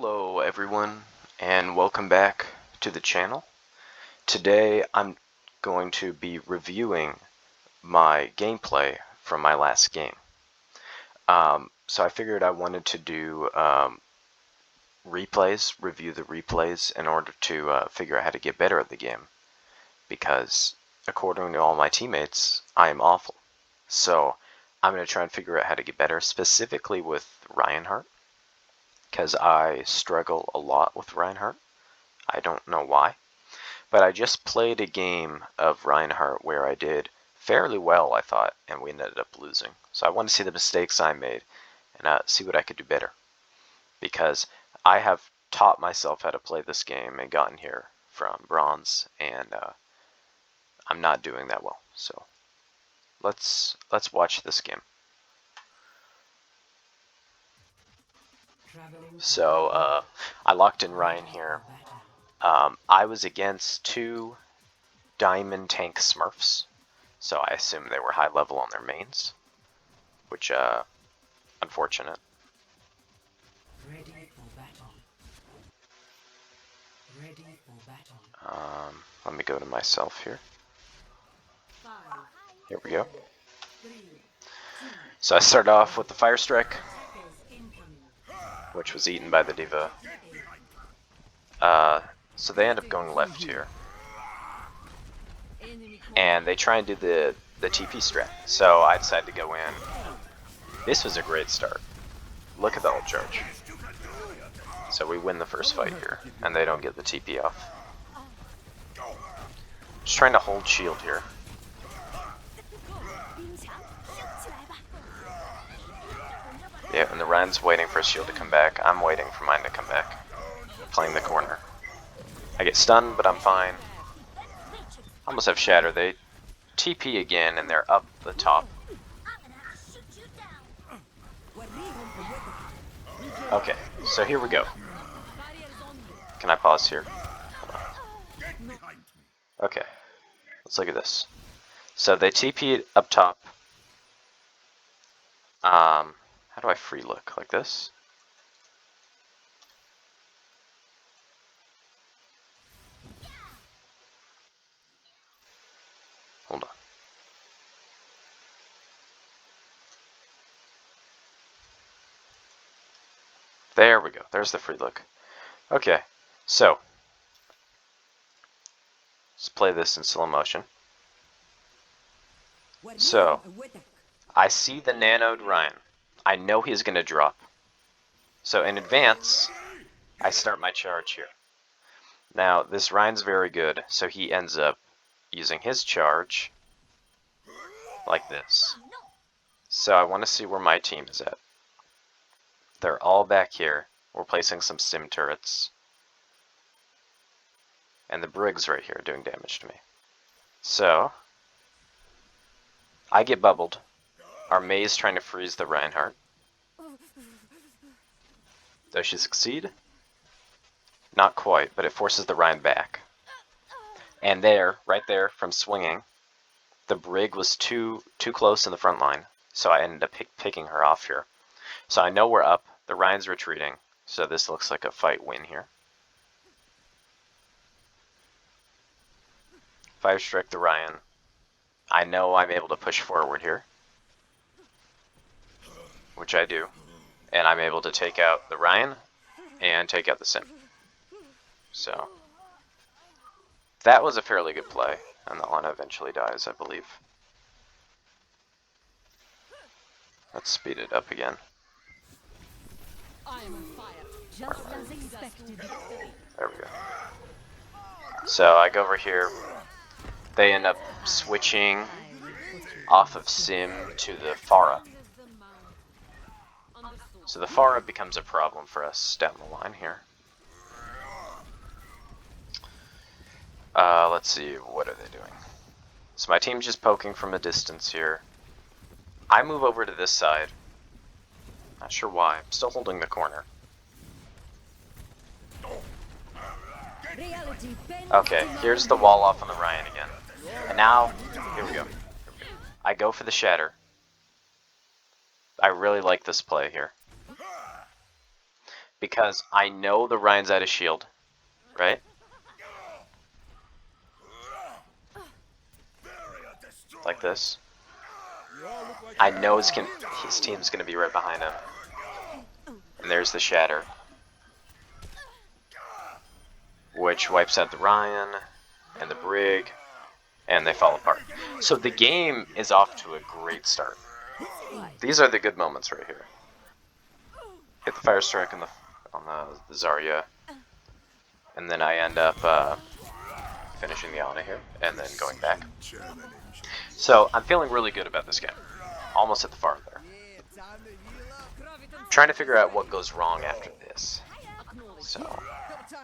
Hello everyone, and welcome back to the channel. Today I'm going to be reviewing my gameplay from my last game. So I figured I wanted to do review the replays in order to figure out how to get better at the game. Because according to all my teammates, I am awful. So I'm going to try and figure out how to get better, specifically with Reinhardt. Because I struggle a lot with Reinhardt. I don't know why. But I just played a game of Reinhardt where I did fairly well, I thought, and we ended up losing. So I want to see the mistakes I made and see what I could do better. Because I have taught myself how to play this game and gotten here from bronze, and I'm not doing that well. So let's watch this game. So I locked in Rein here. I was against two diamond tank smurfs, so I assume they were high level on their mains, which unfortunate. Let me go to myself here. Here we go. So I started off with the fire strike, which was eaten by the diva. So they end up going left here, and they try and do the TP strat. So I decided to go in. This was a great start. Look at the ult charge. So we win the first fight here, and they don't get the TP off. Just trying to hold shield here. Yeah, and the Rein's waiting for his shield to come back. I'm waiting for mine to come back. Playing the corner. I get stunned, but I'm fine. Almost have shatter. They TP again, and they're up the top. Okay, so here we go. Can I pause here? Okay, let's look at this. So they TP up top. How do I free look? Like this? Hold on. There we go. There's the free look. Okay, so let's play this in slow motion. So I see the nanoed Rein. I know he's going to drop. So in advance, I start my charge here. Now this Rein's very good, so he ends up using his charge like this. So I want to see where my team is at. They're all back here. We're placing some sim turrets. And the Brig's right here doing damage to me. So I get bubbled. Our Mei's trying to freeze the Reinhardt. Does she succeed? Not quite, but it forces the Rein back. And there, right there, from swinging, the Brig was too close in the front line, so I ended up picking her off here. So I know we're up. The Rein's retreating, so this looks like a fight win here. Fire strike the Rein. I know I'm able to push forward here, which I do, and I'm able to take out the Rein and take out the sim. So that was a fairly good play, and the Lana eventually dies, I believe. Let's speed it up again. There we go. So I go over here. They end up switching off of Sim to the Pharah. So the Pharah becomes a problem for us down the line here. Let's see, what are they doing? So my team's just poking from a distance here. I move over to this side. Not sure why. I'm still holding the corner. Okay, here's the wall off on the Rein again. And now, here we go. I go for the shatter. I really like this play here. because I know the Rein's out of shield, right? Like this. I know his team's going to be right behind him. And there's the Shatter, which wipes out the Ryan and the Brig, and they fall apart. So the game is off to a great start. These are the good moments right here. Hit the Fire Strike on the Zarya, and then I end up finishing the Ana here, and then going back. So I'm feeling really good about this game. Almost at the farm there. Trying to figure out what goes wrong after this. So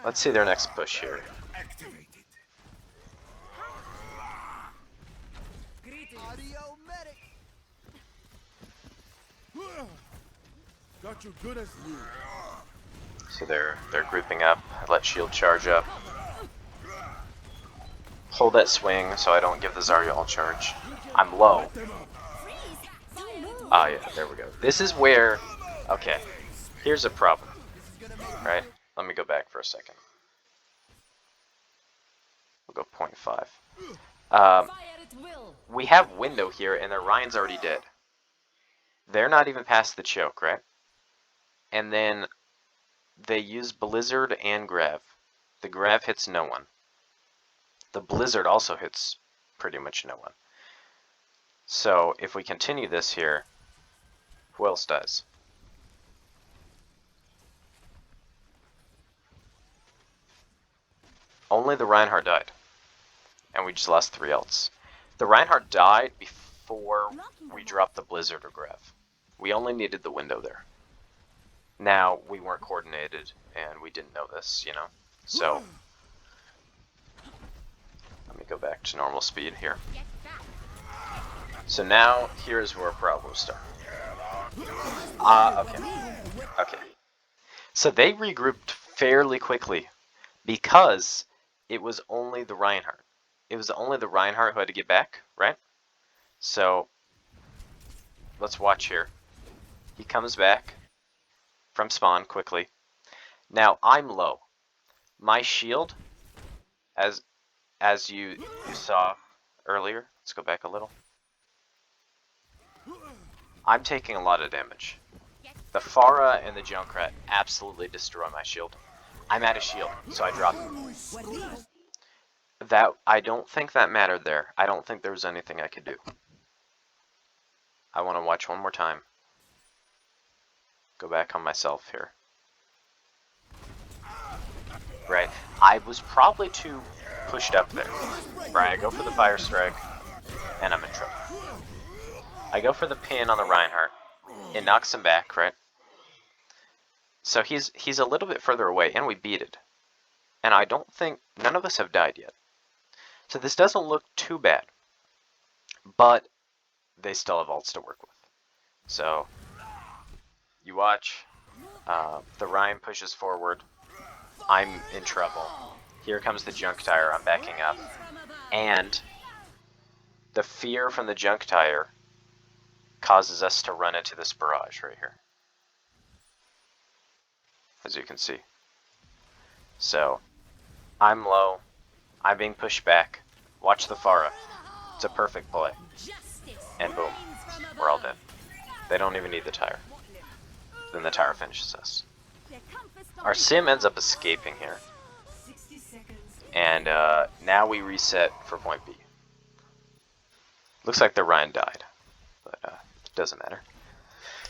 let's see their next push here. Got you good as new. So they're grouping up. I let shield charge up. Hold that swing so I don't give the Zarya all charge. I'm low. Ah, yeah, there we go. This is where... Okay, here's a problem. Right? Let me go back for a second. We'll go 0.5. We have window here, and their Ryan's already dead. They're not even past the choke, right? And then they use Blizzard and Grav. The Grav hits no one. The Blizzard also hits pretty much no one. So if we continue this here, who else dies? Only the Reinhardt died. And we just lost 3 ults. The Reinhardt died before we dropped the Blizzard or Grav. We only needed the window there. Now, we weren't coordinated, and we didn't know this, you know? So, let me go back to normal speed here. So now, here's where problems start. Okay. So they regrouped fairly quickly, because it was only the Reinhardt. It was only the Reinhardt who had to get back, right? So, let's watch here. He comes back from spawn quickly. Now, I'm low. My shield, as you saw earlier, let's go back a little. I'm taking a lot of damage. The Pharah and the Junkrat absolutely destroy my shield. I'm out of shield, so I drop it. I don't think that mattered there. I don't think there was anything I could do. I want to watch one more time. Go back on myself here. Right, I was probably too pushed up there. Right, I go for the Fire Strike, and I'm in trouble. I go for the pin on the Reinhardt. It knocks him back, right? So he's a little bit further away, and we beat it. And I don't think... None of us have died yet. So this doesn't look too bad. But they still have ults to work with. So, you watch. The Rein pushes forward. I'm in trouble. Here comes the junk tire. I'm backing up. And the fear from the junk tire causes us to run into this barrage right here. As you can see. So, I'm low. I'm being pushed back. Watch the Pharah. It's a perfect play. And boom. We're all dead. They don't even need the tire. Then the tire finishes us. Our sim ends up escaping here. And now we reset for point B. Looks like the Ryan died. But it doesn't matter.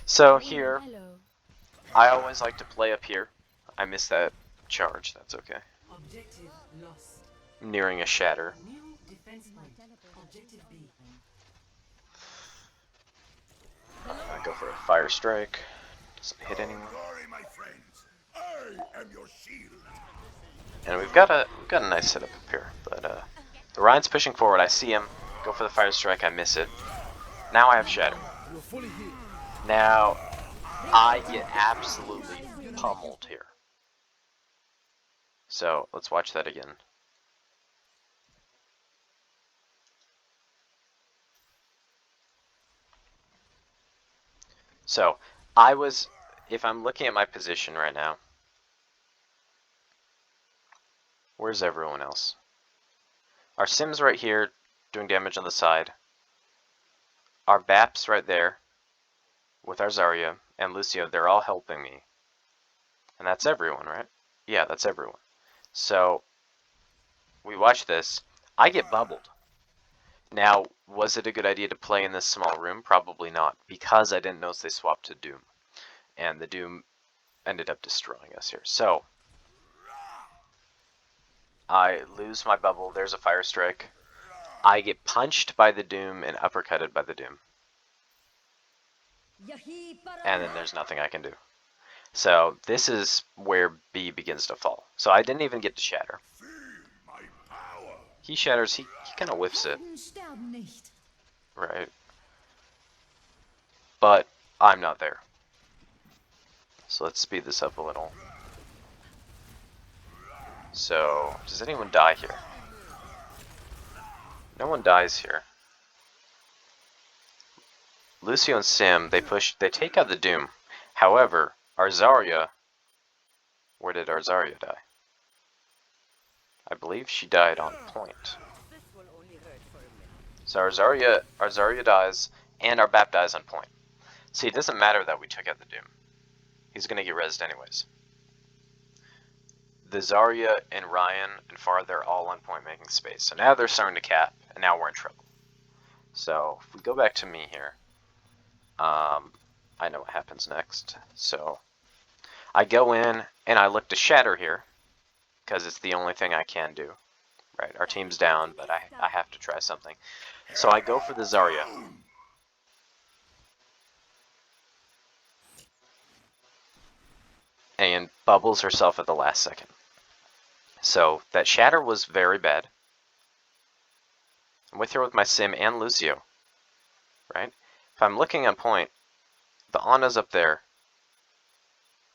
So here, I always like to play up here. I missed that charge. That's okay. I'm nearing a shatter. I go for a Fire Strike. Doesn't hit anyone. And we've got a nice setup up here. But the Ryan's pushing forward. I see him. Go for the Fire Strike. I miss it. Now I have Shatter. Now I get absolutely pummeled here. So let's watch that again. So, if I'm looking at my position right now, Where's everyone else? Our Sim's right here, doing damage on the side. Our Bap's right there, with our Zarya, and Lucio, they're all helping me. And that's everyone, right? Yeah, that's everyone. So, we watch this. I get bubbled. Now, was it a good idea to play in this small room? Probably not, because I didn't notice they swapped to Doom. And the Doom ended up destroying us here. So, I lose my bubble. There's a Fire Strike. I get punched by the Doom and uppercutted by the Doom. And then there's nothing I can do. So this is where B begins to fall. So I didn't even get to shatter. He shatters, he kind of whiffs it. Right. But I'm not there. So let's speed this up a little. So, does anyone die here? No one dies here. Lucio and Sim, they take out the Doom. However, our Zarya, where did our Zarya die? I believe she died on point. So our Zarya dies, and our Bap dies on point. See, it doesn't matter that we took out the Doom. He's gonna get rezzed anyways. The Zarya and Ryan and Far, they're all on point making space. So now they're starting to cap, and now we're in trouble. So if we go back to me here, I know what happens next. So I go in and I look to shatter here because it's the only thing I can do. Right, our team's down, but I have to try something. So I go for the Zarya. And bubbles herself at the last second. So that shatter was very bad. I'm with her with my Sim and Lucio. Right? If I'm looking on point, the Ana's up there.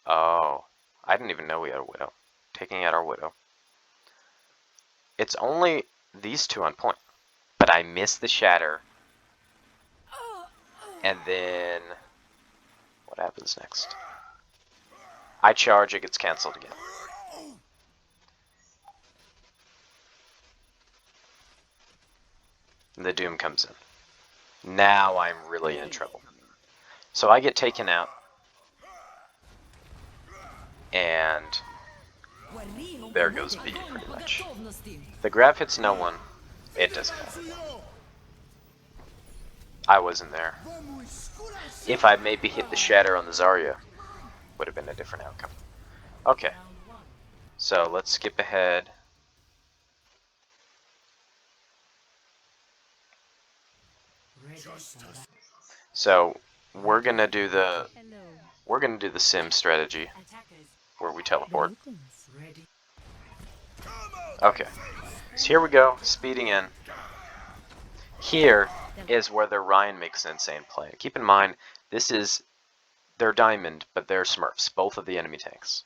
Oh, I didn't even know we had a Widow. Taking out our Widow. It's only these two on point. But I miss the shatter. And then what happens next? I charge, it gets cancelled again. And the Doom comes in. Now I'm really in trouble. So I get taken out. And there goes B, pretty much. The grab hits no one. It doesn't matter. I wasn't there. If I maybe hit the shatter on the Zarya, would have been a different outcome. Okay. So let's skip ahead. So we're gonna do the Sim strategy where we teleport. Okay. So here we go, speeding in. Here is where the Rein makes an insane play. Keep in mind, they're Diamond, but they're Smurfs, both of the enemy tanks.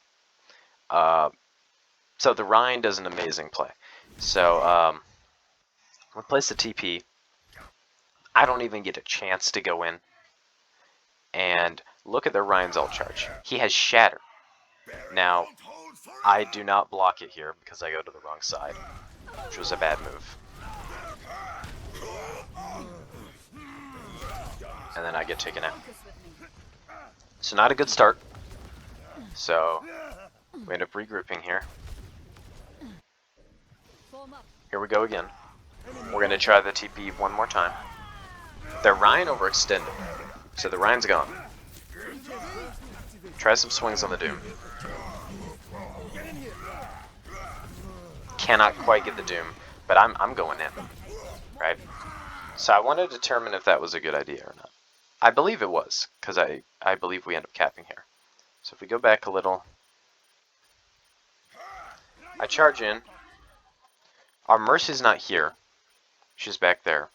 So the Rein does an amazing play. So we place the TP. I don't even get a chance to go in. And look at the Rein's ult charge. He has Shatter. Now, I do not block it here because I go to the wrong side, which was a bad move. And then I get taken out. So not a good start. So we end up regrouping here. Here we go again. We're going to try the TP one more time. The Rein overextended, so the Rein's gone. Try some swings on the Doom. Cannot quite get the Doom, but I'm going in, right? So I want to determine if that was a good idea or not. I believe it was, because I believe we end up capping here. So if we go back a little, I charge in. Our Mercy's not here. She's back there.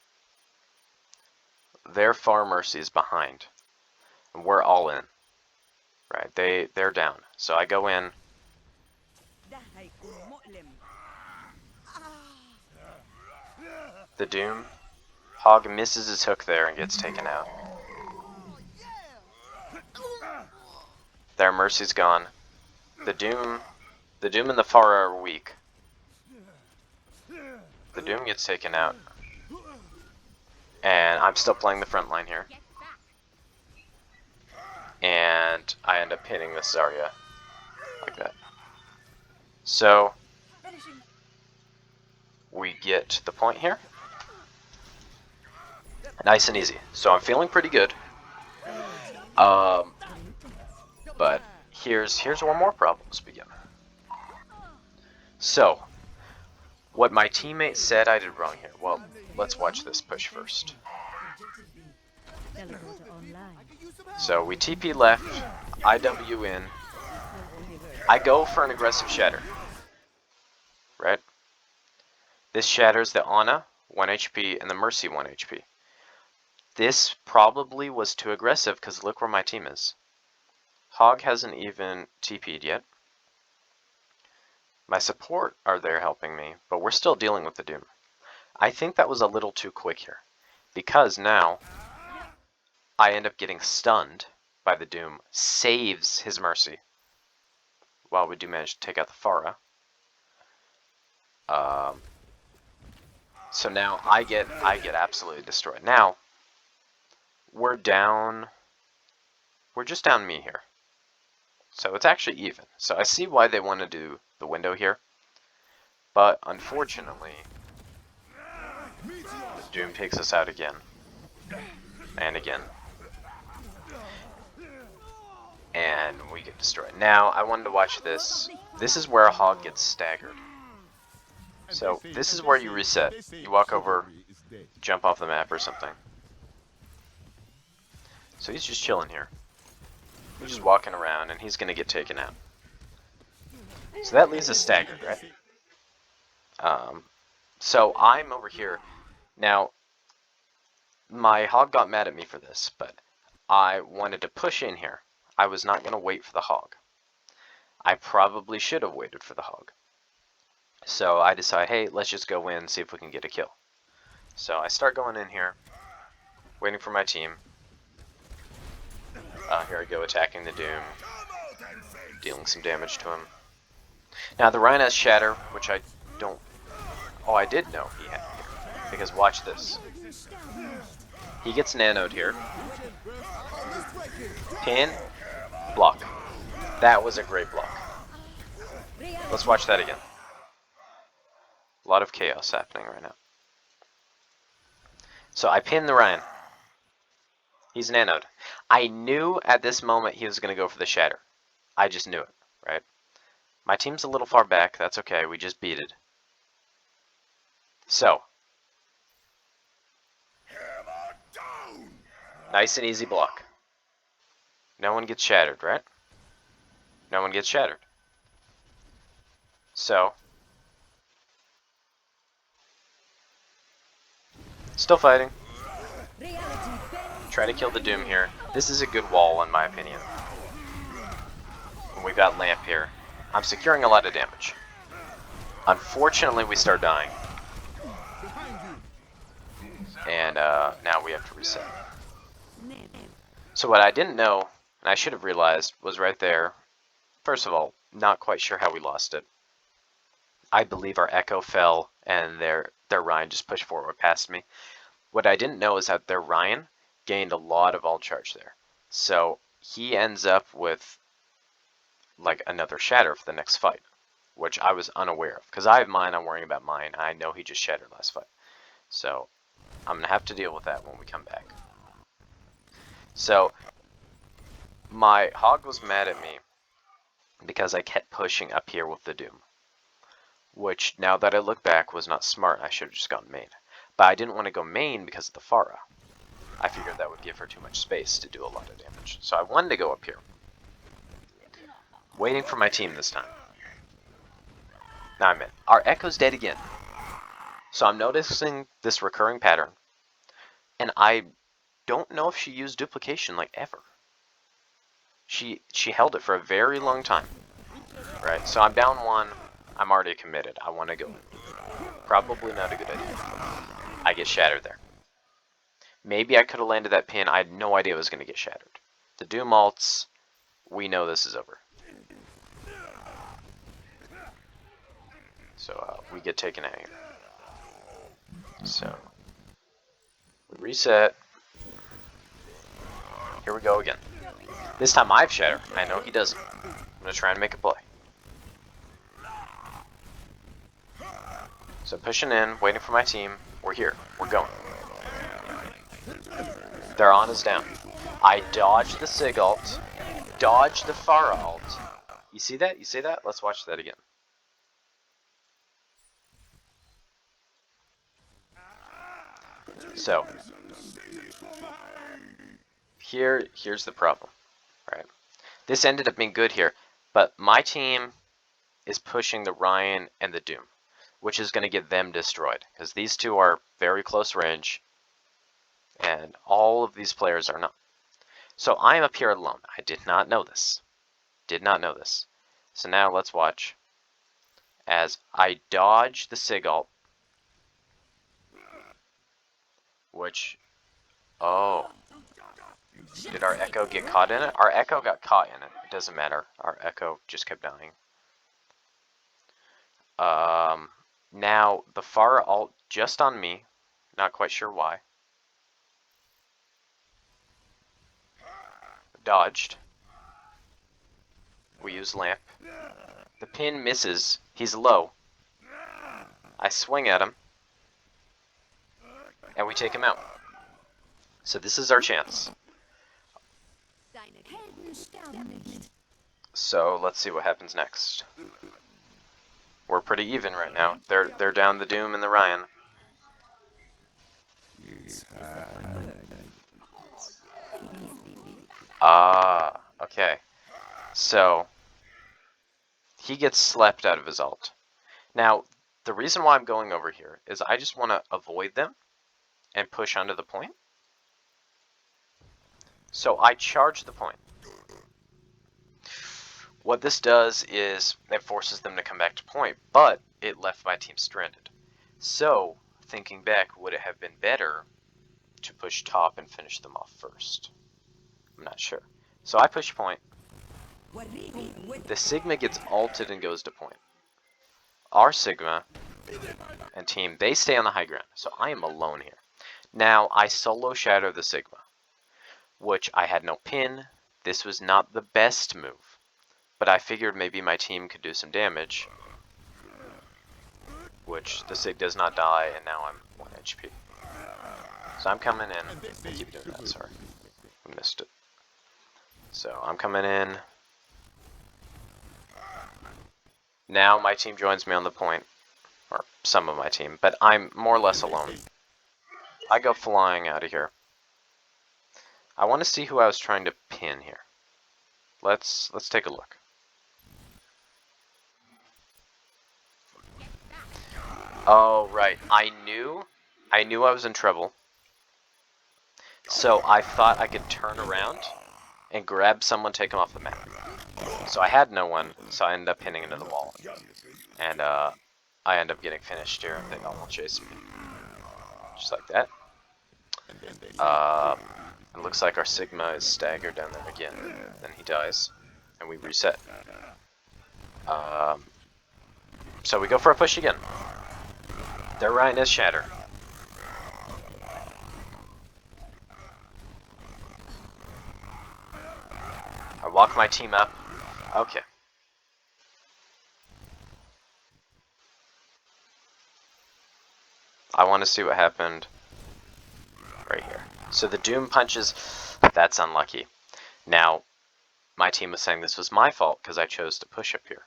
Their Far Mercy's behind. And we're all in. Right, they're down. So I go in. The Doom. Hog misses his hook there and gets taken out. Their Mercy's gone. The Doom and the Far are weak. The Doom gets taken out. And I'm still playing the front line here. And I end up hitting this Zarya. Like that. So, we get to the point here. Nice and easy. So I'm feeling pretty good. But here's where more problems begin. So, what my teammate said I did wrong here. Well, let's watch this push first. So we TP left, IW in. I go for an aggressive shatter. Right? This shatters the Ana, 1 HP, and the Mercy, 1 HP. This probably was too aggressive because look where my team is. Hog hasn't even TP'd yet. My support are there helping me, but we're still dealing with the Doom. I think that was a little too quick here, because now I end up getting stunned by the Doom, saves his Mercy, while we do manage to take out the Pharah. So now I get absolutely destroyed. Now, we're just down me here. So it's actually even. So I see why they want to do the window here. But unfortunately, the Doom takes us out again. And again. And we get destroyed. Now, I wanted to watch this. This is where a Hog gets staggered. So, this is where you reset. You walk over, jump off the map or something. So he's just chilling here. He's just walking around and he's going to get taken out. So that leaves us staggered, right? So I'm over here. Now, my Hog got mad at me for this, but I wanted to push in here. I was not going to wait for the Hog. I probably should have waited for the Hog. So I decide, hey, let's just go in and see if we can get a kill. So I start going in here, waiting for my team. Here I go, attacking the Doom, dealing some damage to him. Now the Rein has Shatter, which I don't... Oh, I did know he had here, because watch this. He gets nanoed here. Pin, block. That was a great block. Let's watch that again. A lot of chaos happening right now. So I pin the Rein. He's nanoed. I knew at this moment he was going to go for the Shatter. I just knew it, right? My team's a little far back. That's okay. We just beat it. So. Nice and easy block. No one gets shattered, right? No one gets shattered. So. Still fighting. Try to kill the Doom here. This is a good wall in my opinion. We've got Lamp here. I'm securing a lot of damage. Unfortunately, we start dying. And now we have to reset. So what I didn't know, and I should have realized, was right there. First of all, not quite sure how we lost it. I believe our Echo fell and their Rein just pushed forward past me. What I didn't know is that their Rein gained a lot of ult charge there. So he ends up with like another shatter for the next fight, which I was unaware of. Because I have mine, I'm worrying about mine. I know he just shattered last fight. So I'm going to have to deal with that when we come back. So my Hog was mad at me because I kept pushing up here with the Doom. Which, now that I look back, was not smart. I should have just gone main. But I didn't want to go main because of the Pharah. I figured that would give her too much space to do a lot of damage. So I wanted to go up here. Waiting for my team this time. Now I'm in. Our Echo's dead again. So I'm noticing this recurring pattern. And I don't know if she used duplication like ever. She held it for a very long time. Right, so I'm down one. I'm already committed. I want to go in. Probably not a good idea. I get shattered there. Maybe I could have landed that pin. I had no idea it was going to get shattered. The Doom ults. We know this is over. So we get taken out here. So, reset. Here we go again. This time I have Shatter. I know he doesn't. I'm going to try and make a play. So pushing in, waiting for my team. We're here. We're going. Their on is down. I dodged the Sig ult. Dodged the Pharah ult. You see that? You see that? Let's watch that again. So, here's the problem, right? This ended up being good here, but my team is pushing the Rein and the Doom, which is going to get them destroyed, because these two are very close range, and all of these players are not. So I am up here alone. I did not know this. Did not know this. So now let's watch as I dodge the Sig ult, which, oh, did our Echo get caught in it? Our Echo got caught in it. It doesn't matter. Our Echo just kept dying. Now the Pharah ult just on me. Not quite sure why. Dodged. We use lamp. The pin misses. He's low. I swing at him. And we take him out. So this is our chance. So let's see what happens next. We're pretty even right now. They're down the Doom and the Ryan. Okay. So he gets slept out of his ult. Now, the reason why I'm going over here is I just want to avoid them and push onto the point. So I charge the point. What this does is it forces them to come back to point, but it left my team stranded. So, thinking back, would it have been better to push top and finish them off first? I'm not sure. So I push point. The Sigma gets ulted and goes to point. Our Sigma and team, they stay on the high ground, so I am alone here. Now, I solo shatter the Sigma, which I had no pin. This was not the best move, but I figured maybe my team could do some damage, which the Sig does not die, and now I'm 1 HP. So I'm coming in. I keep doing that, sorry. I missed it. So I'm coming in. Now my team joins me on the point, or some of my team, but I'm more or less alone. I go flying out of here. I want to see who I was trying to pin here. Let's take a look. Oh, right. I knew I was in trouble. So I thought I could turn around and grab someone, take them off the map. So I had no one, so I ended up pinning into the wall. And I end up getting finished here, and they all chase me. Just like that. It looks like our Sigma is staggered down there again. Then he dies, and we reset. So we go for a push again. Their Ryan is Shatter. I walk my team up. Okay. I want to see what happened right here. So the Doom punches, that's unlucky. Now, my team was saying this was my fault because I chose to push up here.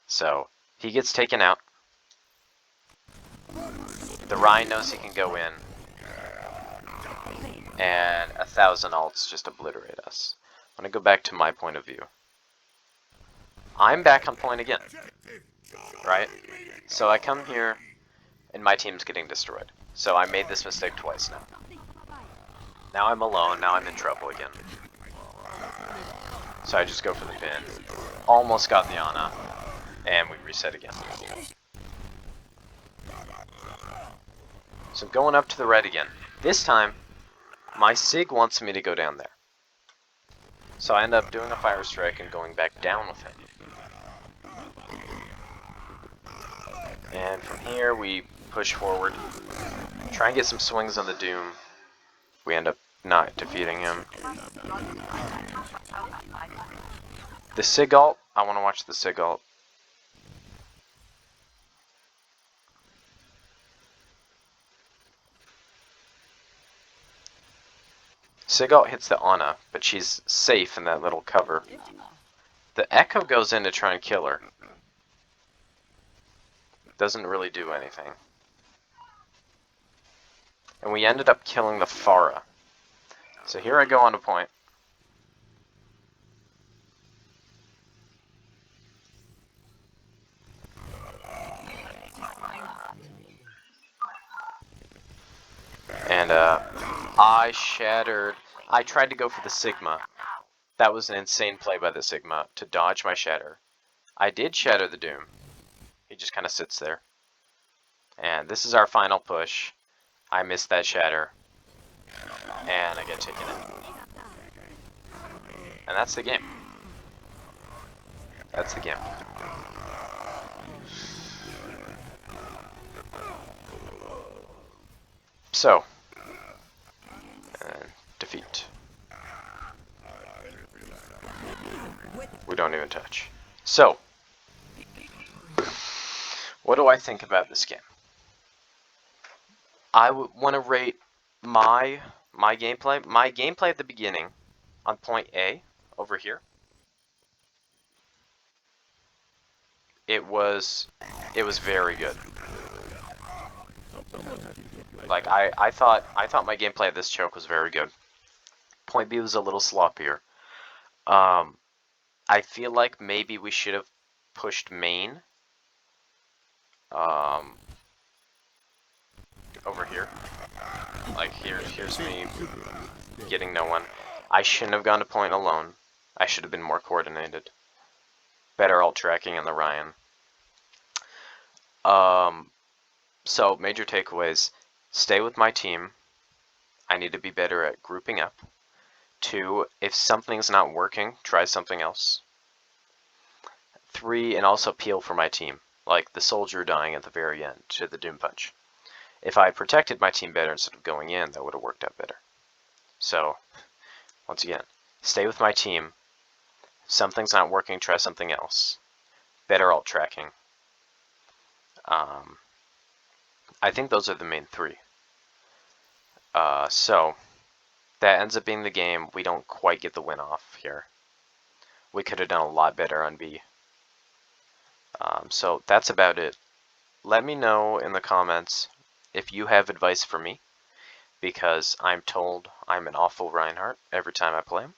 So, he gets taken out. The Ryan knows he can go in. And 1,000 ults just obliterate us. I'm going to go back to my point of view. I'm back on point again. Right? So I come here, and my team's getting destroyed. So I made this mistake twice now. Now I'm alone, now I'm in trouble again. So I just go for the pin. Almost got the Ana. And we reset again. So I'm going up to the right again. This time, my Sig wants me to go down there. So I end up doing a fire strike and going back down with him. And from here we push forward. Try and get some swings on the Doom. We end up not defeating him. The Sig ult, I want to watch the Sig ult. Sig ult hits the Ana, but she's safe in that little cover. The Echo goes in to try and kill her. Doesn't really do anything. And we ended up killing the Pharah. So here I go on a point. And I shattered. I tried to go for the Sigma. That was an insane play by the Sigma to dodge my shatter. I did shatter the Doom. He just kind of sits there. And this is our final push. I missed that shatter. And I get taken out. And that's the game. That's the game. So, defeat. We don't even touch. So, what do I think about this game? I would want to rate my gameplay. My gameplay at the beginning on point A over here. It was very good. Like I thought my gameplay at this choke was very good. Point B was a little sloppier. I feel like maybe we should have pushed main. Over here. Like here's me getting no one. I shouldn't have gone to point alone. I should have been more coordinated. Better ult tracking in the Ryan. So major takeaways: stay with my team. I need to be better at grouping up. 2, if something's not working, try something else. 3, and also peel for my team, like the soldier dying at the very end to the Doom Punch. If I protected my team better instead of going in, that would have worked out better. So, once again, stay with my team. If something's not working, try something else. Better ult tracking. I think those are the main 3. So, that ends up being the game. We don't quite get the win off here. We could have done a lot better on B. So that's about it. Let me know in the comments if you have advice for me, because I'm told I'm an awful Reinhardt every time I play him,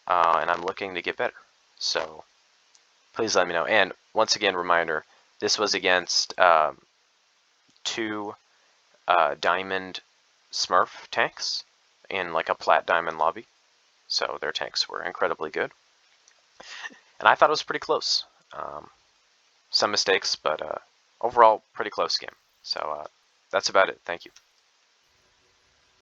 and I'm looking to get better. So please let me know. And once again, reminder, this was against 2 diamond smurf tanks in like a plat diamond lobby. So their tanks were incredibly good. And I thought it was pretty close. Some mistakes, but overall, pretty close game. So that's about it. Thank you.